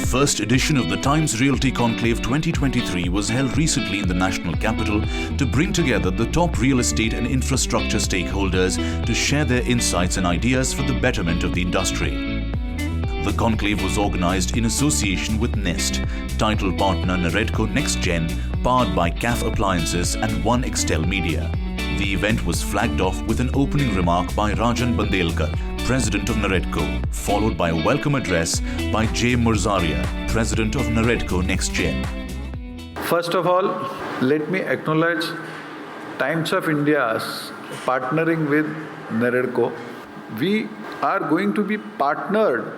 first edition of the Times Realty Conclave 2023 was held recently in the national capital to bring together the top real estate and infrastructure stakeholders to share their insights and ideas for the betterment of the industry. The conclave was organized in association with Nest, title partner Naredco NextGen, powered by CAF Appliances and One Extel Media. The event was flagged off with an opening remark by Rajan Bandelkar, President of Naredco, followed by a welcome address by Jay Murzaria, President of Naredco NextGen. First of all, let me acknowledge Times of India's partnering with Naredco. We are going to be partnered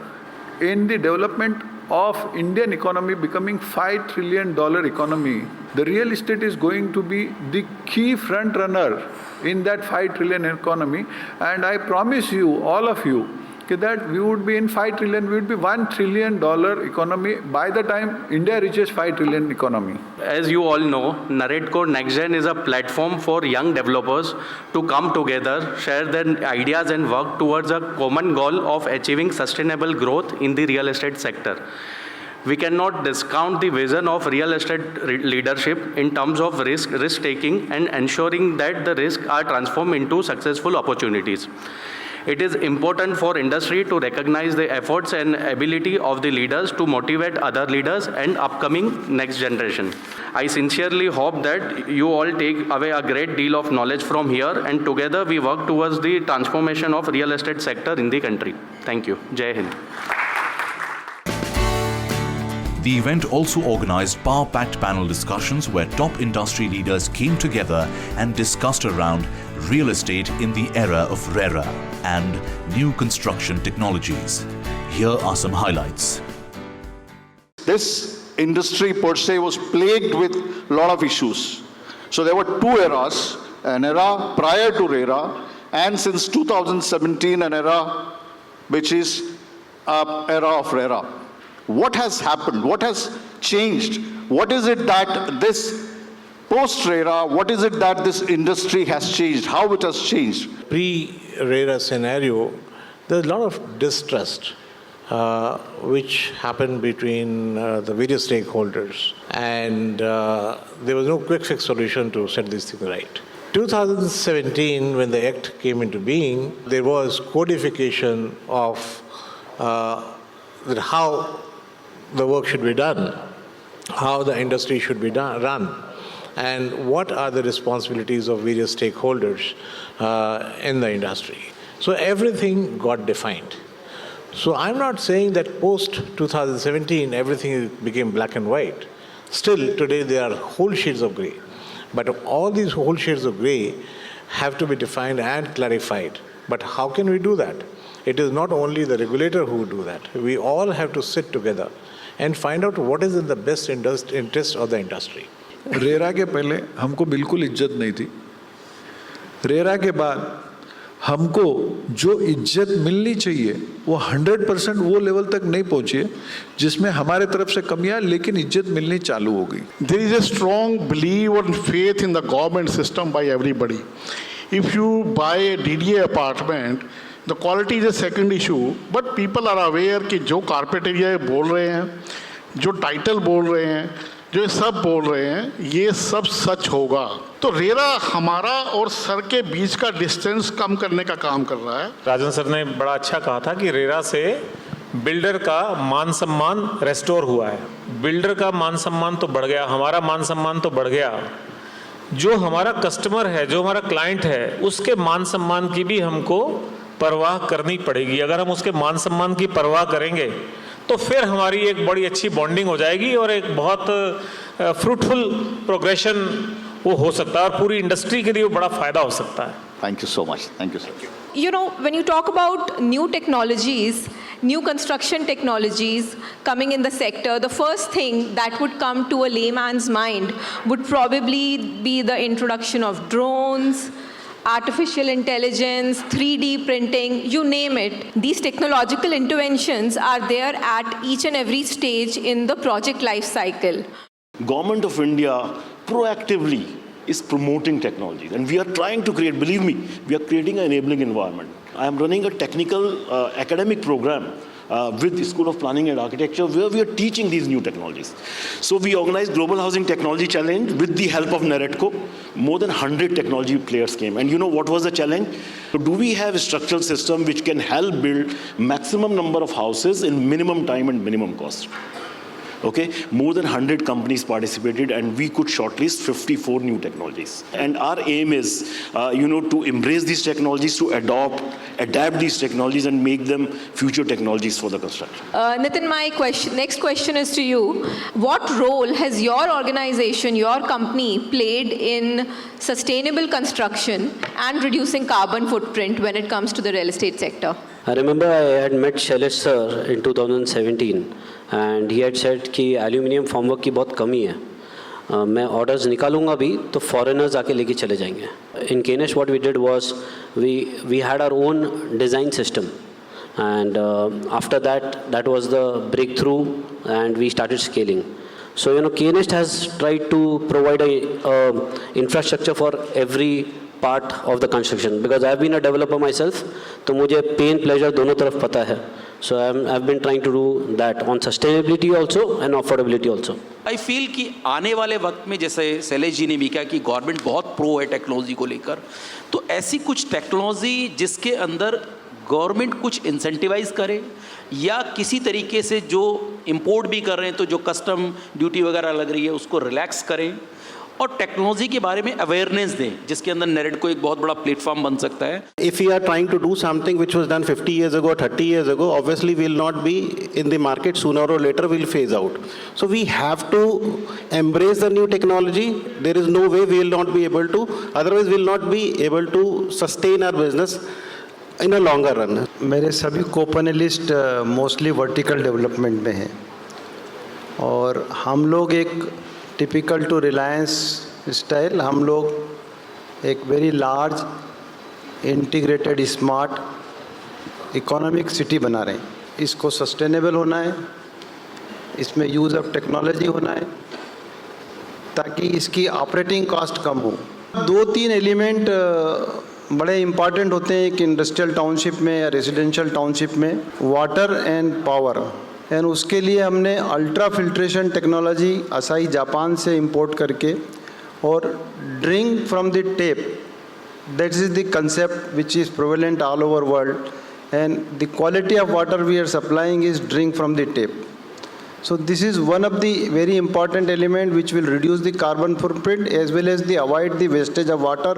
in the development of Indian economy becoming $5 trillion economy. The real estate is going to be the key front runner in that 5 trillion economy, and I promise you, all of you, that we would be in 5 trillion, we would be $1 trillion economy by the time India reaches 5 trillion economy. As you all know, Naredco NextGen is a platform for young developers to come together, share their ideas and work towards a common goal of achieving sustainable growth in the real estate sector. We cannot discount the vision of real estate leadership in terms of risk-taking and ensuring that the risks are transformed into successful opportunities. It is important for industry to recognize the efforts and ability of the leaders to motivate other leaders and upcoming next generation. I sincerely hope that you all take away a great deal of knowledge from here, and together we work towards the transformation of real estate sector in the country. Thank you. Jai Hind. The event also organized power-packed panel discussions where top industry leaders came together and discussed around real estate in the era of RERA and new construction technologies. Here are some highlights. This industry per se was plagued with a lot of issues. So there were two eras, an era prior to RERA, and since 2017 an era which is an era of RERA. What has happened? What has changed? What is it that this post-RERA, what is it that this industry has changed? How it has changed? Pre-RERA scenario, there's a lot of distrust which happened between the various stakeholders, and there was no quick fix solution to set this thing right. 2017, when the Act came into being, there was codification of how the work should be done, how the industry should be run, and what are the responsibilities of various stakeholders in the industry. So everything got defined. So I'm not saying that post-2017 everything became black and white. Still, today there are whole shades of grey. But all these whole shades of grey have to be defined and clarified. But how can we do that? It is not only the regulator who will do that. We all have to sit together and find out what is in the best interest of the industry. RERA के पहले हमको बिल्कुल इज्जत नहीं थी. RERA के बाद हमको जो इज्जत मिलनी चाहिए वो 100% वो लेवल तक नहीं पहुंची है जिसमें हमारे तरफ से कमियां, लेकिन इज्जत मिलनी चालू हो गई. There is a strong belief and faith in the government system by everybody. If you buy a DDA apartment, the quality is a second issue, but people are aware कि जो कारपेट एरिया बोल रहे हैं, जो title बोल रहे हैं, जो सब बोल रहे हैं, ये सब सच होगा. तो रेरा हमारा और सर के बीच का डिस्टेंस कम करने का काम कर रहा है. राजन सर ने बड़ा अच्छा कहा था कि रेरा से बिल्डर का मान सम्मान रेस्टोर हुआ है. बिल्डर का मान सम्मान तो बढ़ गया, हमारा मान सम्मान तो बढ़ गया. जो हमारा कस्टमर है, जो हमारा क्लाइंट है, उसके मान सम्मान की भी हमको परवाह करनी पड़ेगी. अगर हम उसके मान सम्मान की परवाह करेंगे तो फिर हमारी एक बड़ी अच्छी बॉन्डिंग हो जाएगी और एक बहुत फ्रूटफुल प्रोग्रेशन वो हो सकता है और पूरी इंडस्ट्री के लिए बड़ा फायदा हो सकता है. Thank you so much. Thank you, sir. You know, when you talk about new technologies, new construction technologies coming in the sector, the first thing that would come to a layman's mind would probably be the introduction of drones, artificial intelligence, 3D printing, you name it. These technological interventions are there at each and every stage in the project life cycle. Government of India proactively is promoting technologies, and we are trying to create, believe me, we are creating an enabling environment. I am running a technical academic program with the School of Planning and Architecture, where we are teaching these new technologies. So we organized Global Housing Technology Challenge with the help of NAREDCO. More than 100 technology players came. And you know what was the challenge? So do we have a structural system which can help build maximum number of houses in minimum time and minimum cost? Okay, more than 100 companies participated, and we could shortlist 54 new technologies. And our aim is, to embrace these technologies, to adapt these technologies, and make them future technologies for the construction. Nitin, my next question is to you. What role has your organization, your company, played in sustainable construction and reducing carbon footprint when it comes to the real estate sector? I remember I had met Shailesh sir in 2017 and he had said कि aluminium formwork की बहुत कमी है. मैं orders निकालूंगा भी तो foreigners आके लेके चले जाएंगे. In Kailash what we did was we had our own design system and after that was the breakthrough and we started scaling. So Kailash has tried to provide a infrastructure for every part of the construction because I've been a developer myself, तो मुझे pain pleasure दोनों तरफ पता है. So I've been trying to do that on sustainability also and affordability also. I feel कि आने वाले वक्त में जैसे शैलेश जी ने भी कहा कि गवर्नमेंट बहुत प्रो है टेक्नोलॉजी को लेकर, तो ऐसी कुछ टेक्नोलॉजी जिसके अंदर गवर्नमेंट कुछ इंसेंटिवाइज करे या किसी तरीके से जो इंपोर्ट भी कर रहे हैं तो जो कस्टम ड्यूटी वगैरह लग रही है उसको रिलैक्स करें और टेक्नोलॉजी के बारे में अवेयरनेस दें जिसके अंदर NAREDCO एक बहुत बड़ा प्लेटफॉर्म बन सकता है. If we are trying to do something which was done 50 years ago, 30 years ago, obviously we will not be in the market. Sooner or later we will phase out. So we have to embrace the new technology. There is no way we will not be able to. Otherwise we will not be able to sustain our business in a longer run. मेरे सभी को-पैनलिस्ट mostly vertical development में हैं और हम लोग एक typical to Reliance style हम लोग एक very large integrated smart economic city बना रहे हैं. इसको सस्टेनेबल होना है, इसमें यूज़ ऑफ टेक्नोलॉजी होना है ताकि इसकी ऑपरेटिंग कॉस्ट कम हो. 2-3 एलिमेंट बड़े इम्पॉर्टेंट होते हैं एक इंडस्ट्रियल टाउनशिप में या रेजिडेंशियल टाउनशिप में, वाटर एंड पावर. एंड उसके लिए हमने ultra filtration technology Asahi Japan से इंपोर्ट करके और drink from the tap, that is the concept which is prevalent all over world and the quality of water we are supplying is drink from the tap. So this is one of the very important element which will reduce the carbon footprint as well as avoid the wastage of water.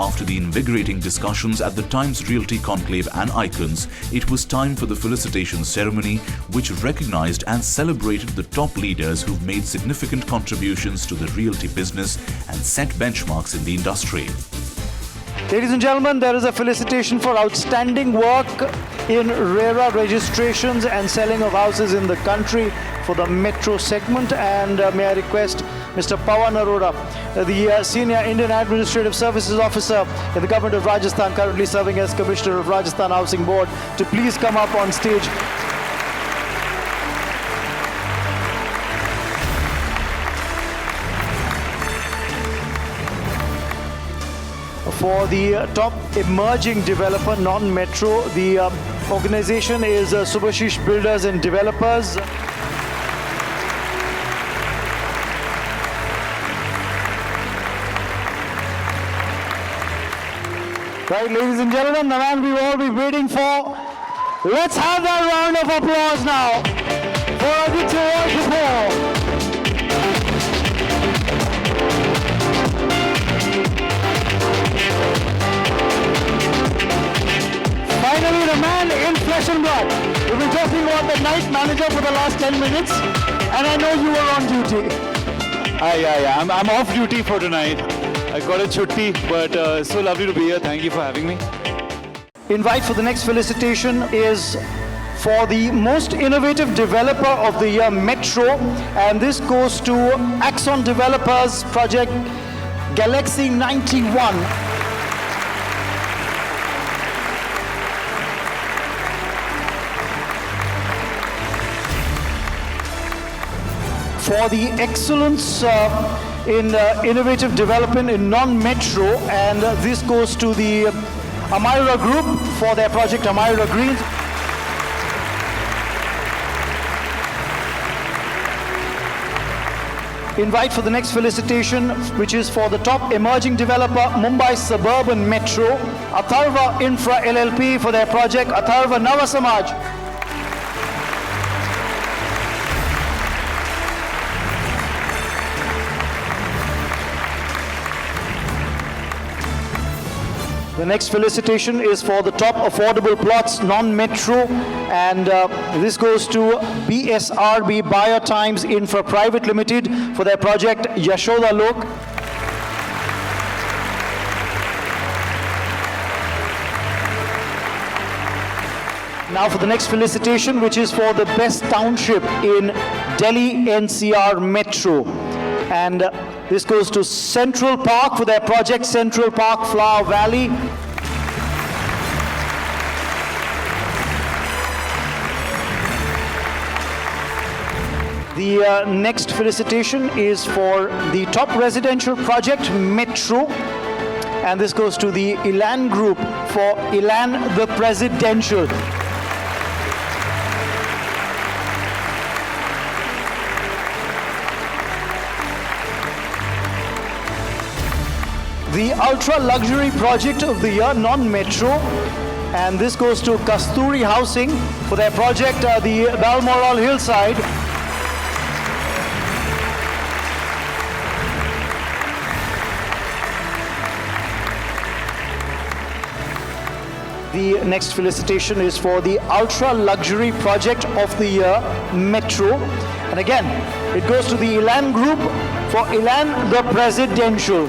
After the invigorating discussions at the Times Realty Conclave and Icons, it was time for the felicitation ceremony, which recognized and celebrated the top leaders who've made significant contributions to the realty business and set benchmarks in the industry. Ladies and gentlemen, there is a felicitation for outstanding work in RERA registrations and selling of houses in the country for the metro segment. And may I request Mr. Pawan Arora, the Senior Indian Administrative Services Officer in the Government of Rajasthan, currently serving as Commissioner of Rajasthan Housing Board, to please come up on stage. For the top emerging developer, non-metro, the organization is Subhashish Builders and Developers. Right, ladies and gentlemen, the man we've all been waiting for. Let's have that round of applause now for Aditya Roy Kapoor. Finally, the man in flesh and blood. We've been talking about the night manager for the last 10 minutes, and I know you were on duty. I'm off duty for tonight. I got a chutti, but so lovely to be here. Thank you for having me. Invite for the next felicitation is for the most innovative developer of the year, Metro, and this goes to Axon Developers Project Galaxy 91. for the excellence in innovative development in non-metro, and this goes to the Amira Group for their project Amira Greens. Invite for the next felicitation, which is for the top emerging developer, Mumbai Suburban Metro, Atharva Infra LLP for their project Atharva Nava Samaj. The next felicitation is for the top affordable plots, non-metro, and this goes to BSRB Biotimes Infra Private Limited for their project Yashoda Lok. Now for the next felicitation, which is for the best township in Delhi NCR Metro. And this goes to Central Park for their project Central Park Flower Valley. The next felicitation is for the top residential project Metro. And this goes to the Elan Group for Elan the Presidential. The ultra luxury project of the year, non-metro, and this goes to Kasturi Housing for their project, the Balmoral Hillside. The next felicitation is for the ultra luxury project of the year, Metro, and again, it goes to the Elan Group for Elan the Presidential.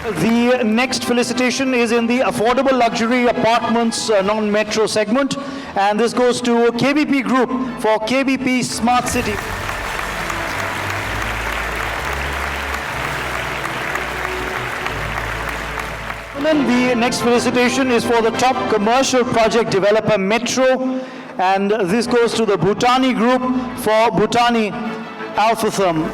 The next felicitation is in the affordable luxury apartments non-metro segment, and this goes to KBP Group for KBP Smart City. And then the next felicitation is for the top commercial project developer Metro, and this goes to the Bhutani Group for Bhutani Alphatherm.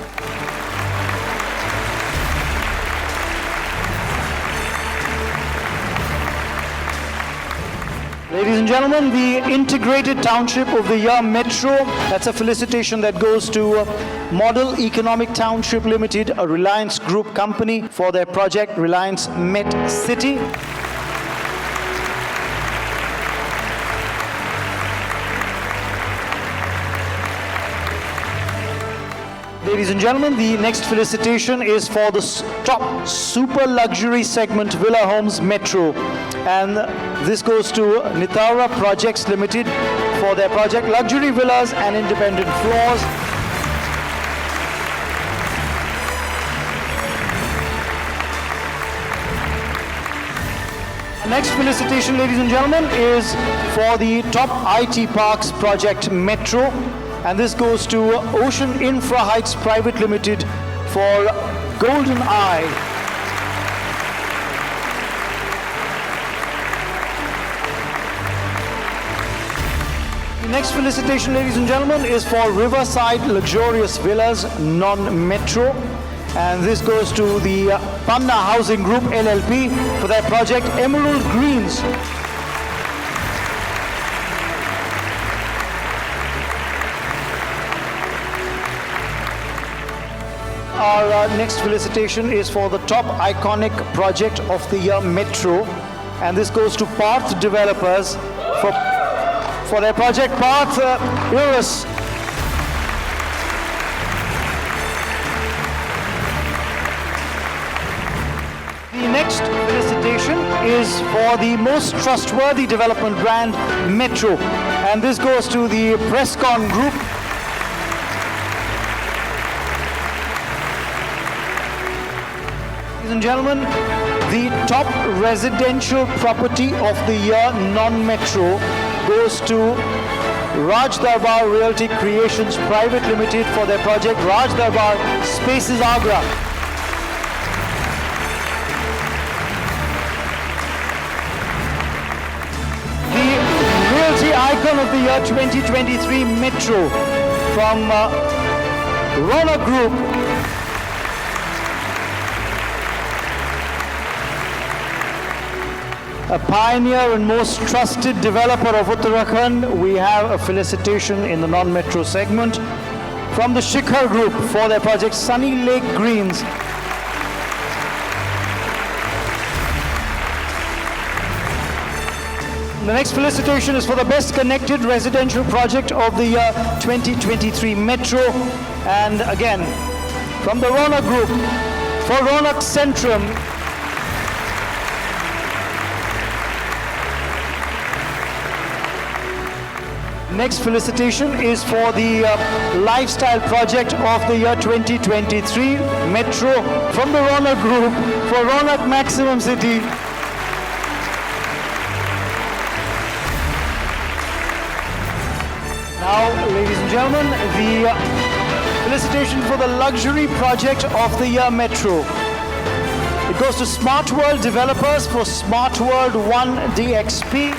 Ladies and gentlemen, the Integrated Township of the Year Metro, that's a felicitation that goes to Model Economic Township Limited, a Reliance Group company, for their project Reliance Met City. Ladies and gentlemen, the next felicitation is for the top super luxury segment Villa Homes Metro. And this goes to Nithara Projects Limited for their project Luxury Villas and Independent Floors. The next felicitation, ladies and gentlemen, is for the top IT Parks project Metro. And this goes to Ocean Infra Heights Private Limited for Golden Eye. The next felicitation, ladies and gentlemen, is for Riverside Luxurious Villas, non-metro. And this goes to the Panna Housing Group LLP for their project Emerald Greens. Our next felicitation is for the top iconic project of the year Metro, and this goes to Parth Developers for their project Parth Eurus. The next felicitation is for the most trustworthy development brand Metro, and this goes to the Presscon Group. Ladies and gentlemen, the top residential property of the year non-metro goes to Raj Darbar Realty Creations Private Limited for their project Raj Darbar Spaces Agra. Mobility Icon of the Year 2023 Metro from Ronak Group. A pioneer and most trusted developer of Uttarakhand, we have a felicitation in the non-metro segment from the Shikhar Group for their project Sunny Lake Greens. The next felicitation is for the best connected residential project of the year 2023 Metro. And again, from the Ronak Group for Ronak Centrum. Next felicitation is for the lifestyle project of the year 2023 Metro from the Ronak Group for Ronak Maximum City. Now, ladies and gentlemen, the felicitation for the luxury project of the year Metro. It goes to Smart World developers for Smart World 1 DXP.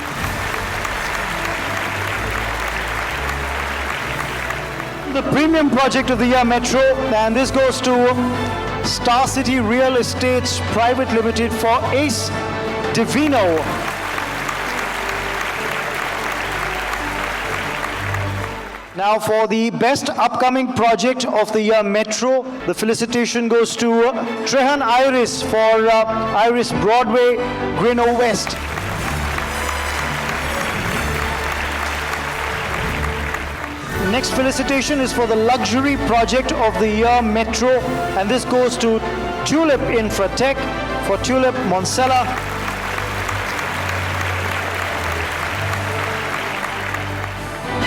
The premium project of the year Metro, and this goes to Star City Real Estates Private Limited for Ace Divino. Now for the best upcoming project of the year Metro, the felicitation goes to Trehan Iris for Iris Broadway, Greenock West. The next felicitation is for the luxury project of the year Metro, and this goes to Tulip Infratech for Tulip Monsella.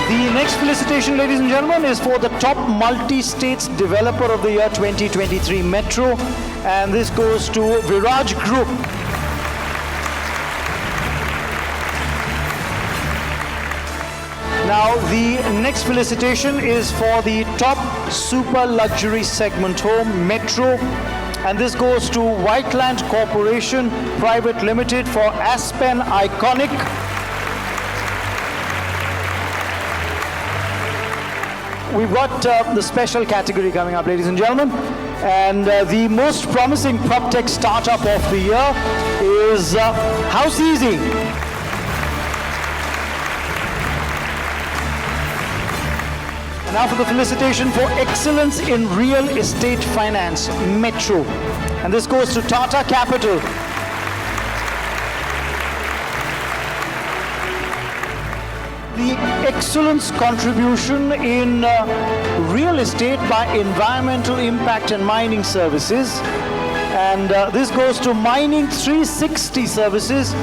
The next felicitation, ladies and gentlemen, is for the top multi-states developer of the year 2023 Metro, and this goes to Viraj Group. Now, the next felicitation is for the top super luxury segment home, Metro, and this goes to Whiteland Corporation Private Limited for Aspen Iconic. We've got the special category coming up, ladies and gentlemen, and the most promising PropTech startup of the year is House Easy. And now for the felicitation for excellence in real estate finance, Metro. And this goes to Tata Capital. The excellence contribution in real estate by environmental impact and mining services. And this goes to Mining 360 Services.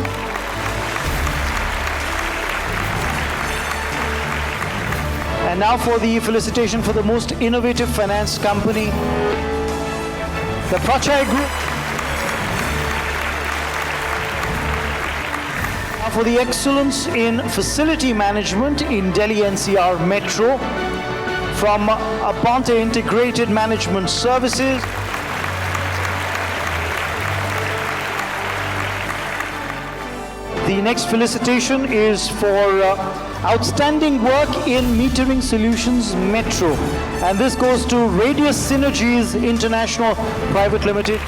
And now for the felicitation for the most innovative finance company, the Prachai Group. Now for the excellence in facility management in Delhi NCR Metro from Aponte Integrated Management Services. The next felicitation is for outstanding work in metering solutions Metro, and this goes to Radius Synergies International Private Limited.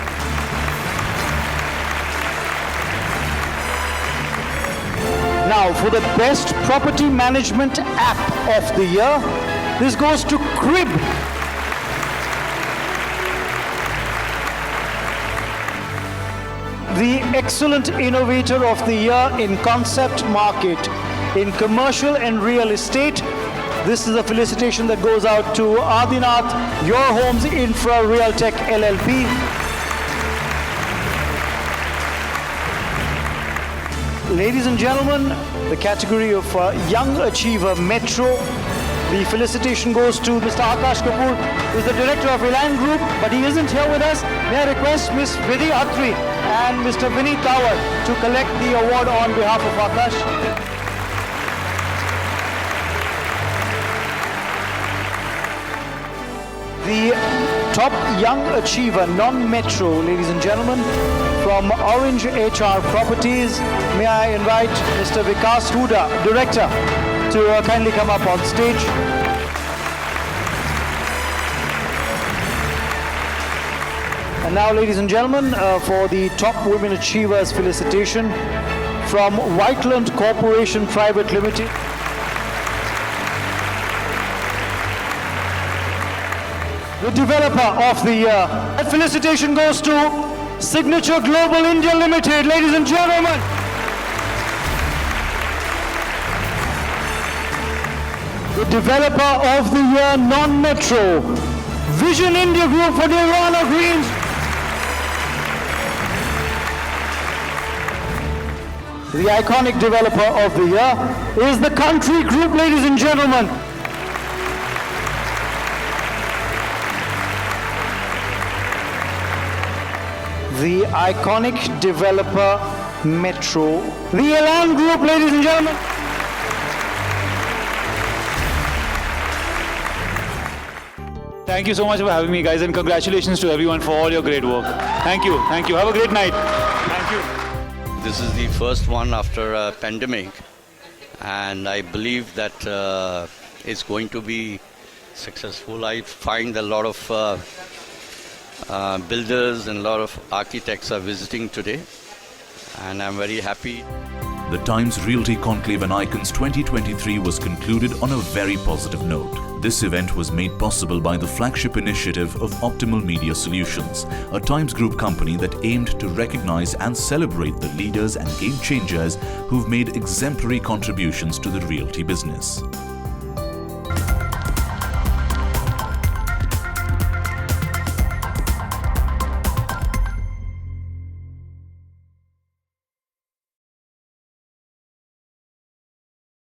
Now for the best property management app of the year, this goes to Crib. The excellent innovator of the year in concept market, in commercial and real estate. This is a felicitation that goes out to Adinath, Your Homes Infra Realtech LLP. Ladies and gentlemen, the category of Young Achiever Metro. The felicitation goes to Mr. Akash Kapoor, who is the director of Elan Group, but he isn't here with us. May I request Ms. Vidhi Atri and Mr. Vineet Tawar to collect the award on behalf of Akash. The top young achiever, non-metro, ladies and gentlemen, from Orange HR Properties. May I invite Mr. Vikas Huda, Director, to kindly come up on stage. And now, ladies and gentlemen, for the top women achievers felicitation from Whiteland Corporation Private Limited. The developer of the year. That felicitation goes to Signature Global India Limited, ladies and gentlemen. The developer of the year, non-metro, Vision India Group for Nirvana Greens. The iconic developer of the year is the Country Group, ladies and gentlemen. The iconic developer, Metro. The Elan Group, ladies and gentlemen. Thank you so much for having me, guys, and congratulations to everyone for all your great work. Thank you. Thank you. Have a great night. Thank you. This is the first one after a pandemic, and I believe that it's going to be successful. I find a lot of builders and a lot of architects are visiting today, and I'm very happy. The Times Realty Conclave and Icons 2023 was concluded on a very positive note. This event was made possible by the flagship initiative of Optimal Media Solutions, a Times Group company that aimed to recognize and celebrate the leaders and game changers who've made exemplary contributions to the realty business.